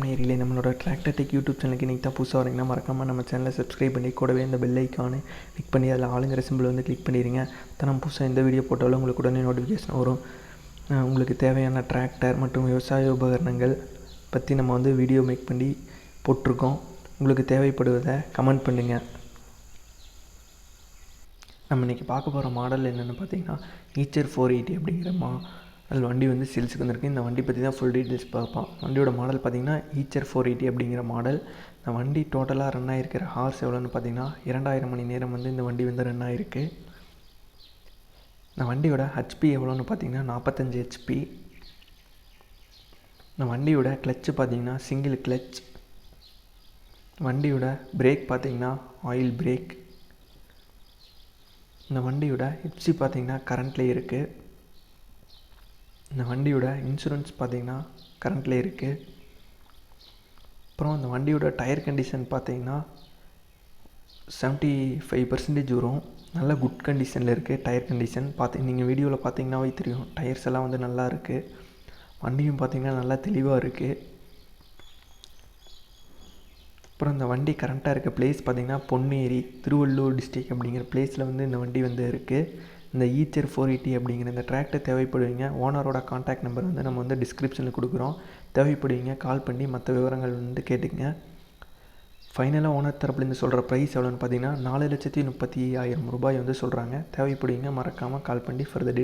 நேரிலே நம்மளோட tractor tech YouTube சேனலுக்கு இன்றைக்கி தான் புதுசாக வரீங்கன்னா மறக்காமல் நம்ம சேனலை சப்ஸ்கிரைப் பண்ணி கூடவே இந்த பெல் ஐக்கானு கிளிக் பண்ணி அதில் ஆளுங்கிற சிம்பிள் வந்து கிளிக் பண்ணிடுங்க. தான் நம்ம புதுசாக எந்த வீடியோ போட்டாலும் உங்களுக்கு உடனே நோட்டிஃபிகேஷன் வரும். உங்களுக்கு தேவையான டிராக்டர் மற்றும் விவசாய உபகரணங்கள் பற்றி நம்ம வந்து வீடியோ மேக் பண்ணி போட்டிருக்கோம். உங்களுக்கு தேவைப்படுவதை கமெண்ட் பண்ணுங்கள். நம்ம இன்றைக்கி பார்க்க போகிற மாடல் என்னென்னு பார்த்தீங்கன்னா ஈச்சர் 480 அப்படிங்கிற அதில் வண்டி வந்து சேல்ஸுக்கு வந்திருக்கு. இந்த வண்டி பற்றி தான் ஃபுல் டீட்டெயில்ஸ் பார்ப்போம். வண்டியோட மாடல் பார்த்திங்கன்னா ஈச்சர் 480 அப்படிங்கிற மாடல். இந்த வண்டி டோட்டலாக ரன் ஆகிருக்கிற ஹார்ஸ் எவ்வளோன்னு பார்த்தீங்கன்னா 2000 மணி நேரம் வந்து இந்த வண்டி வந்து ரன் ஆகிருக்கு. இந்த வண்டியோட ஹெச்பி எவ்வளோன்னு பார்த்தீங்கன்னா 45 ஹெச்பி. இந்த வண்டியோட கிளச்சு பார்த்திங்கன்னா சிங்கிள் கிளச். வண்டியோட பிரேக் பார்த்திங்கன்னா ஆயில் பிரேக். இந்த வண்டியோட ஹிப்சி பார்த்திங்கன்னா கரண்ட்லேயே இருக்குது. இந்த வண்டியோட இன்சூரன்ஸ் பார்த்திங்கன்னா கரண்ட்லேயே இருக்குது. அப்புறம் இந்த வண்டியோட டயர் கண்டிஷன் பார்த்திங்கன்னா 75% வரும். நல்ல குட் கண்டிஷனில் இருக்குது டயர் கண்டிஷன். நீங்கள் வீடியோவில் பார்த்தீங்கன்னாவே தெரியும், டயர்ஸ் எல்லாம் வந்து நல்லா இருக்குது. வண்டியும் பார்த்திங்கன்னா நல்லா தெளிவாக இருக்குது. அப்புறம் இந்த வண்டி கரண்ட்டாக இருக்க பிளேஸ் பார்த்திங்கன்னா பொன்னேரி, திருவள்ளூர் டிஸ்ட்ரிக் அப்படிங்கிற பிளேஸில் வந்து இந்த வண்டி வந்து இருக்குது. இந்த ஈச்சர் 480 அப்படிங்கிற இந்த டிராக்டர் தேவைப்படுவீங்க. ஓனரோட கான்டாக்ட் நம்பர் வந்து நம்ம வந்து டிஸ்கிரிப்ஷனில் கொடுக்குறோம். தேவைப்படுவீங்க கால் பண்ணி மற்ற விவரங்கள் வந்து கேட்டுங்க. ஃபைனலாக ஓனர் தரப்புலேருந்து சொல்கிற ப்ரைஸ் எவ்வளோன்னு பார்த்தீங்கன்னா 4,35,000 ரூபாய் வந்து சொல்கிறாங்க. தேவைப்படுவீங்க மறக்காமல் கால் பண்ணி ஃபர்தர்